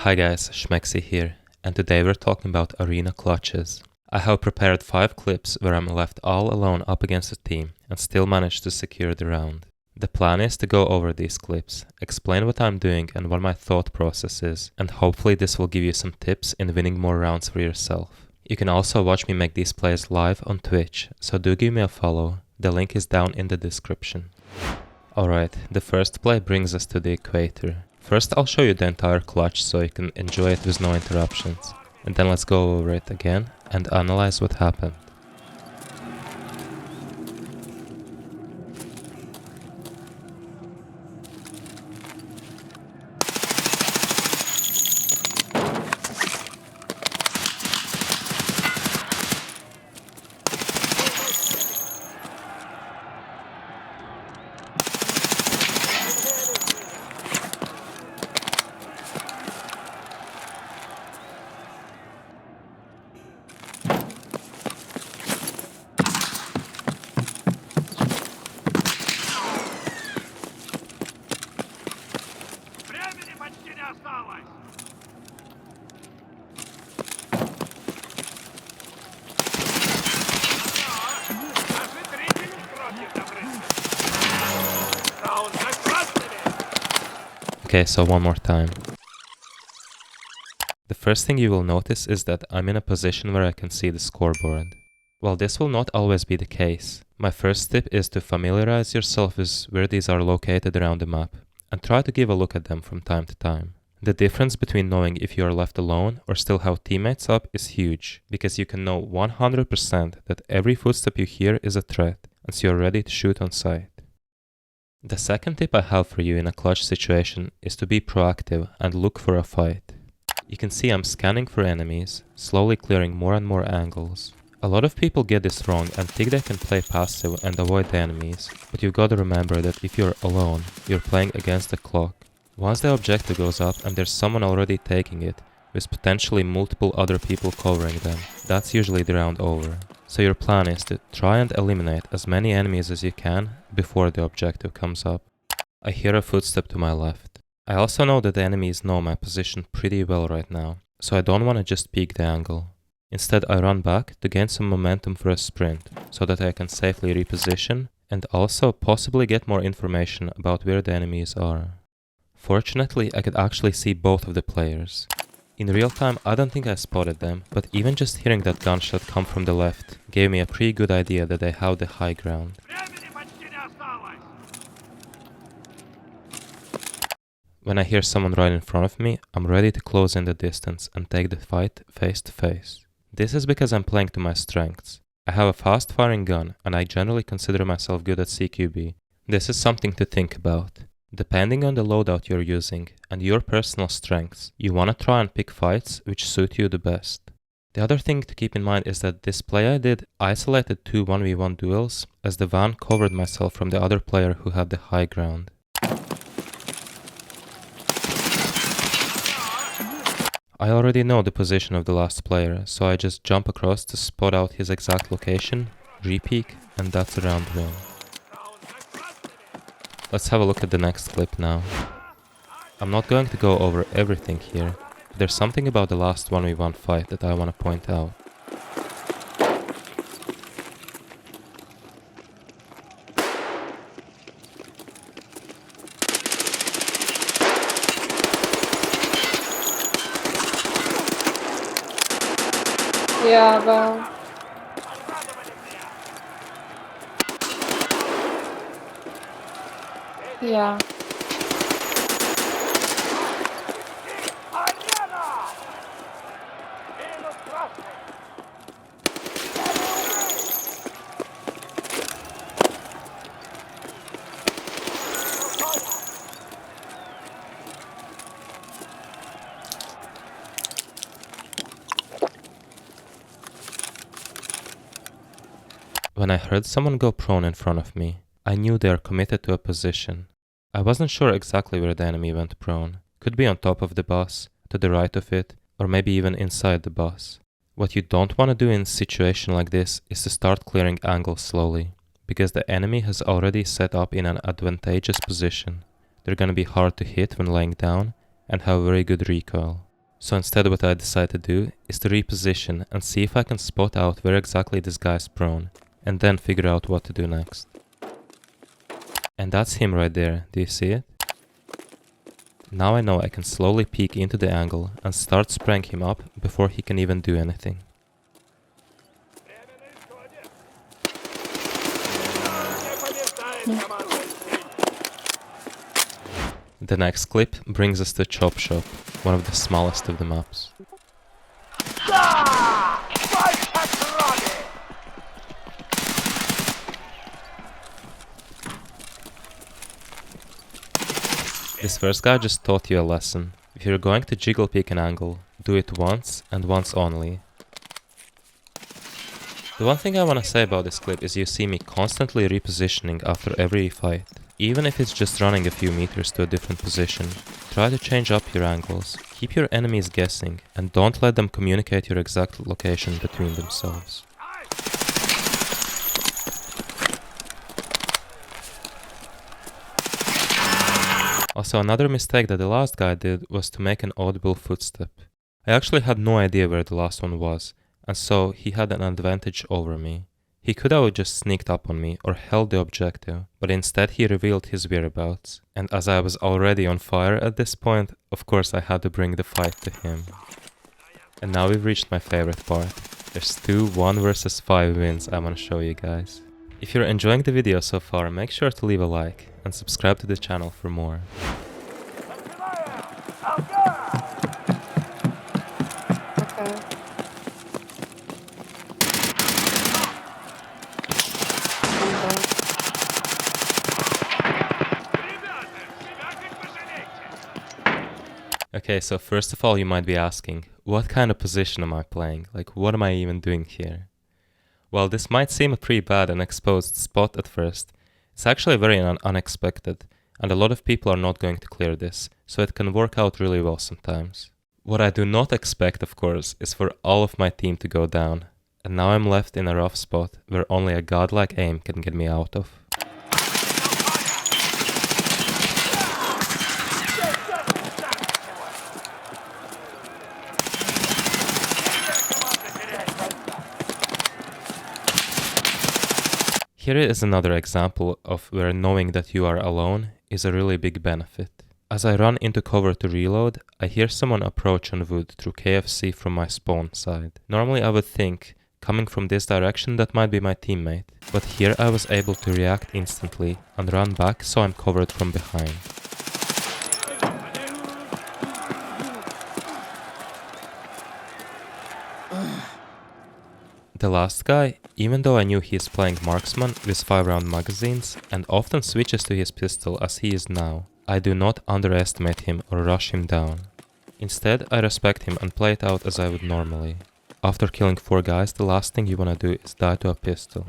Hi guys, Schmexy here, and today we're talking about arena clutches. I have prepared 5 clips where I'm left all alone up against a team and still managed to secure the round. The plan is to go over these clips, explain what I'm doing and what my thought process is, and hopefully this will give you some tips in winning more rounds for yourself. You can also watch me make these plays live on Twitch, so do give me a follow, the link is down in the description. Alright, the first play brings us to the equator. First I'll show you the entire clutch so you can enjoy it with no interruptions. And then let's go over it again and analyze what happened. Okay, so one more time. The first thing you will notice is that I'm in a position where I can see the scoreboard. While this will not always be the case, my first tip is to familiarize yourself with where these are located around the map and try to give a look at them from time to time. The difference between knowing if you are left alone or still have teammates up is huge, because you can know 100% that every footstep you hear is a threat, and so you're ready to shoot on sight. The second tip I have for you in a clutch situation is to be proactive and look for a fight. You can see I'm scanning for enemies, slowly clearing more and more angles. A lot of people get this wrong and think they can play passive and avoid the enemies, but you've got to remember that if you're alone, you're playing against the clock. Once the objective goes up and there's someone already taking it, with potentially multiple other people covering them, that's usually the round over. So your plan is to try and eliminate as many enemies as you can before the objective comes up. I hear a footstep to my left. I also know that the enemies know my position pretty well right now, so I don't want to just peek the angle. Instead I run back to gain some momentum for a sprint, so that I can safely reposition and also possibly get more information about where the enemies are. Fortunately, I could actually see both of the players. In real time, I don't think I spotted them, but even just hearing that gunshot come from the left gave me a pretty good idea that they have the high ground. When I hear someone right in front of me, I'm ready to close in the distance and take the fight face to face. This is because I'm playing to my strengths. I have a fast firing gun and I generally consider myself good at CQB. This is something to think about. Depending on the loadout you're using and your personal strengths, you want to try and pick fights which suit you the best. The other thing to keep in mind is that this play I did isolated 2 1v1 duels, as the van covered myself from the other player who had the high ground. I already know the position of the last player, so I just jump across to spot out his exact location, re-peek, and that's a round win. Let's have a look at the next clip now. I'm not going to go over everything here, but there's something about the last 1v1 fight that I want to point out. Ja, aber ja. When I heard someone go prone in front of me, I knew they are committed to a position. I wasn't sure exactly where the enemy went prone. Could be on top of the bus, to the right of it, or maybe even inside the bus. What you don't want to do in a situation like this is to start clearing angles slowly, because the enemy has already set up in an advantageous position. They're gonna be hard to hit when laying down and have very good recoil. So instead what I decide to do is to reposition and see if I can spot out where exactly this guy's prone, and then figure out what to do next. And that's him right there, do you see it? Now I know I can slowly peek into the angle and start spraying him up before he can even do anything. The next clip brings us to Chop Shop, one of the smallest of the maps. This first guy just taught you a lesson. If you're going to jiggle peek an angle, do it once and once only. The one thing I want to say about this clip is you see me constantly repositioning after every fight. Even if it's just running a few meters to a different position, try to change up your angles, keep your enemies guessing, and don't let them communicate your exact location between themselves. Also, another mistake that the last guy did was to make an audible footstep. I actually had no idea where the last one was, and so he had an advantage over me. He could have just sneaked up on me or held the objective, but instead he revealed his whereabouts, and as I was already on fire at this point, of course I had to bring the fight to him. And now we've reached my favorite part. There's 2 1 versus 5 wins I want to show you guys. If you're enjoying the video so far, make sure to leave a like and subscribe to the channel for more. Okay. Okay, so first of all you might be asking, what kind of position am I playing? Like, what am I even doing here? Well, this might seem a pretty bad and exposed spot at first. It's actually very unexpected, and a lot of people are not going to clear this, so it can work out really well sometimes. What I do not expect, of course, is for all of my team to go down, and now I'm left in a rough spot where only a godlike aim can get me out of. Here is another example of where knowing that you are alone is a really big benefit. As I run into cover to reload, I hear someone approach on wood through KFC from my spawn side. Normally I would think, coming from this direction, that might be my teammate, but here I was able to react instantly and run back so I'm covered from behind. The last guy, even though I knew he is playing marksman with 5-round magazines and often switches to his pistol as he is now, I do not underestimate him or rush him down. Instead, I respect him and play it out as I would normally. After killing 4 guys, the last thing you wanna do is die to a pistol.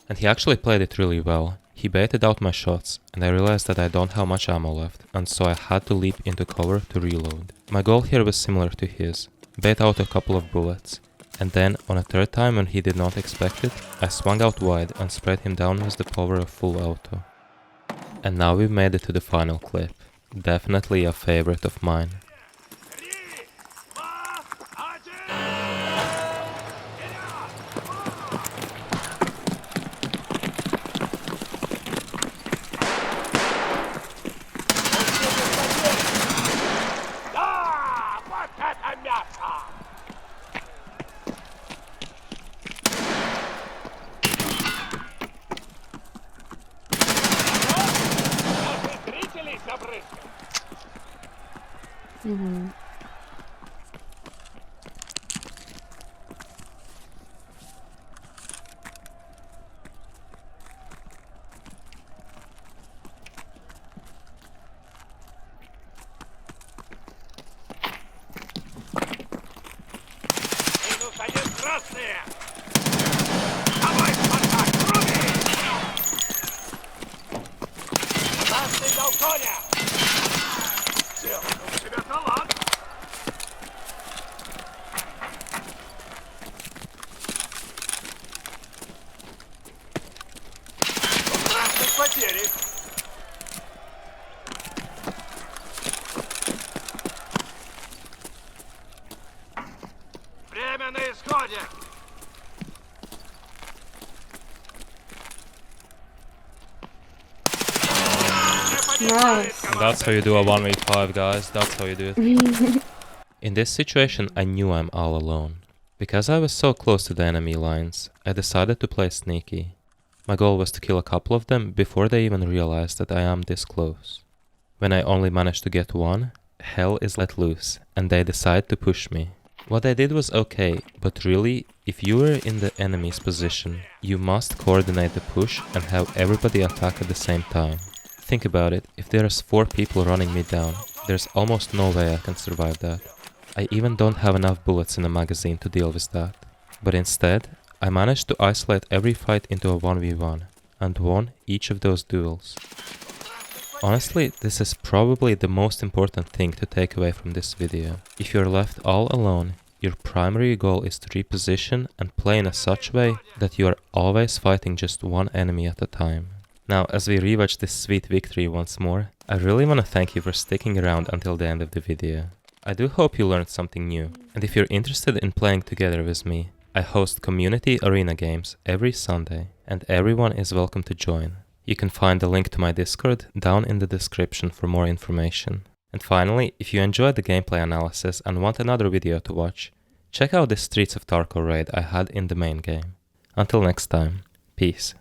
And he actually played it really well. He baited out my shots, and I realized that I don't have much ammo left, and so I had to leap into cover to reload. My goal here was similar to his. Bait out a couple of bullets, and then, on a third time when he did not expect it, I swung out wide and sprayed him down with the power of full auto. And now we've made it to the final clip. Definitely a favorite of mine. Mm-hmm. Nice. That's how you do a 1v5, guys. That's how you do it. In this situation, I knew I'm all alone. Because I was so close to the enemy lines, I decided to play sneaky. My goal was to kill a couple of them before they even realized that I am this close. When I only managed to get one, hell is let loose, and they decide to push me. What I did was okay, but really, if you were in the enemy's position, you must coordinate the push and have everybody attack at the same time. Think about it, if there's 4 people running me down, there's almost no way I can survive that. I even don't have enough bullets in the magazine to deal with that. But instead, I managed to isolate every fight into a 1v1, and won each of those duels. Honestly, this is probably the most important thing to take away from this video. If you're left all alone, your primary goal is to reposition and play in a such way that you are always fighting just one enemy at a time. Now, as we rewatch this sweet victory once more, I really want to thank you for sticking around until the end of the video. I do hope you learned something new, and if you're interested in playing together with me, I host community arena games every Sunday, and everyone is welcome to join. You can find the link to my Discord down in the description for more information. And finally, if you enjoyed the gameplay analysis and want another video to watch, check out this Streets of Tarkov raid I had in the main game. Until next time, peace.